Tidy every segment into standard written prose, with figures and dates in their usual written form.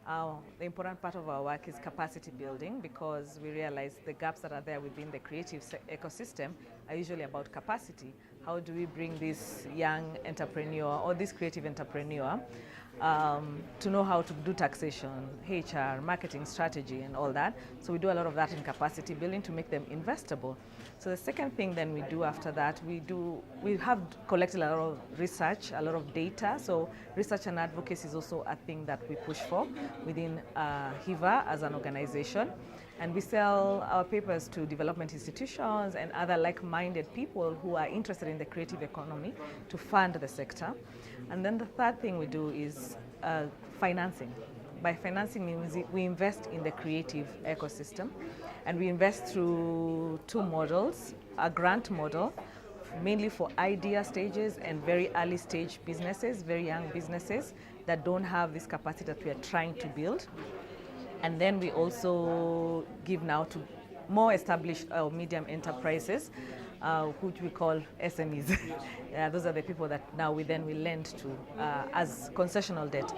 The important part of our work is capacity building, because we realize the gaps that are there within the creative ecosystem are usually about capacity. How do we bring this young entrepreneur or this creative entrepreneur to know how to do taxation, HR, marketing strategy and all that. So we do a lot of that in capacity building to make them investable. So the second thing then we do after that, we have collected a lot of research, a lot of data. So research and advocacy is also a thing that we push for within HEVA as an organization. And we sell our papers to development institutions and other like-minded people who are interested in the creative economy to fund the sector. And then the third thing we do is financing. By financing means we invest in the creative ecosystem, and we invest through two models: a grant model, mainly for idea stages and very early stage businesses, very young businesses that don't have this capacity that we are trying to build. And then we also give now to more established medium enterprises, which we call SMEs. Those are the people that now we lend to as concessional debt.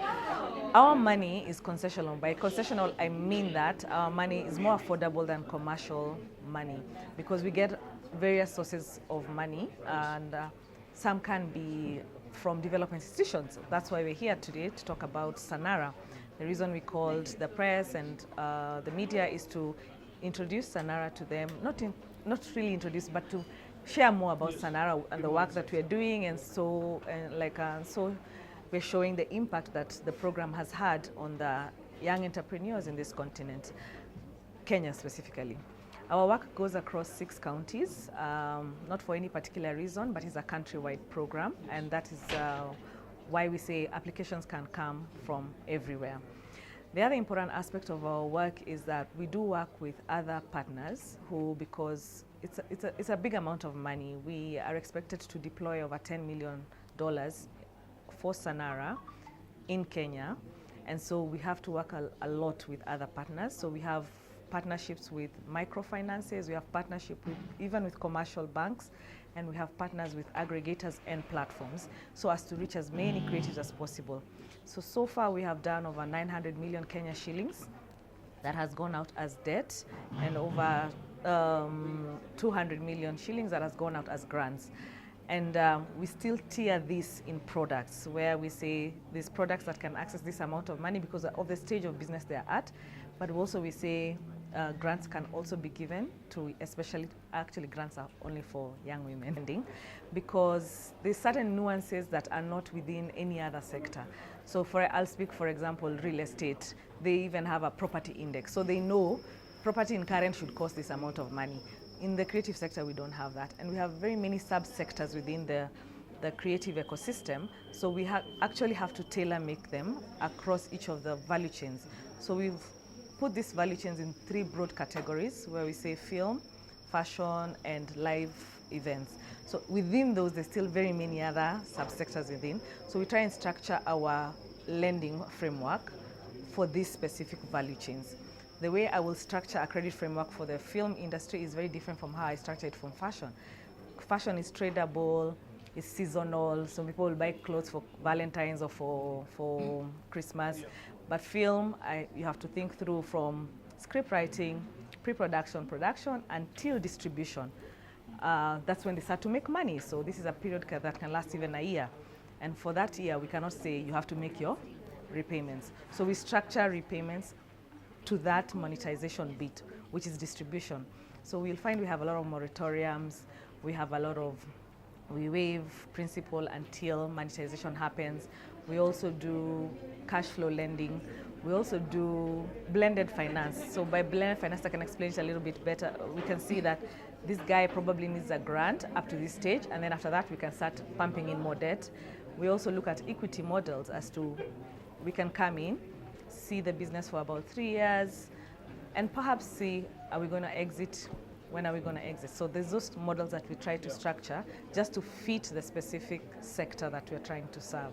Our money is concessional. By concessional, I mean that our money is more affordable than commercial money, because we get various sources of money, and some can be from development institutions. That's why we're here today to talk about Sanara. The reason we called the press and the media is to introduce Sanara to them, not really introduce, but to share more about Sanara and the work that we're doing, and so we're showing the impact that the program has had on the young entrepreneurs in this continent, Kenya specifically. Our work goes across 6 counties, not for any particular reason, but it's a countrywide program, and that is why we say applications can come from everywhere. The other important aspect of our work is that we do work with other partners who, because it's a big amount of money, we are expected to deploy over $10 million for Sanara in Kenya, and so we have to work a lot with other partners. So we have partnerships with microfinances, we have partnership even with commercial banks, and we have partners with aggregators and platforms, so as to reach as many creatives as possible. So far we have done over 900 million Kenya shillings that has gone out as debt, and over 200 million shillings that has gone out as grants. And we still tier this in products, where we say these products that can access this amount of money because of the stage of business they're at, but also we say grants can also be given to, actually grants are only for young women, because there's certain nuances that are not within any other sector. So I'll speak, for example, real estate. They even have a property index, so they know property in Karen should cost this amount of money. In the creative sector, we don't have that, and we have very many sub-sectors within the creative ecosystem, so we actually have to tailor-make them across each of the value chains. So we've put these value chains in 3 broad categories, where we say film, fashion, and live events. So within those, there's still very many other subsectors within. So we try and structure our lending framework for these specific value chains. The way I will structure a credit framework for the film industry is very different from how I structure it from fashion. Fashion is tradable, it's seasonal, so people will buy clothes for Valentine's or for Christmas. But film, you have to think through from script writing, pre-production, production, until distribution. That's when they start to make money. So this is a period that can last even a year. And for that year, we cannot say you have to make your repayments. So we structure repayments to that monetization bit, which is distribution. So we'll find we have a lot of moratoriums, we waive principal until monetization happens. We also do cash flow lending. We also do blended finance. So by blended finance, I can explain it a little bit better. We can see that this guy probably needs a grant up to this stage, and then after that we can start pumping in more debt. We also look at equity models as to, we can come in, see the business for about 3 years, and perhaps see, are we going to exit? When are we going to exit? So there's those models that we try to structure just to fit the specific sector that we're trying to serve.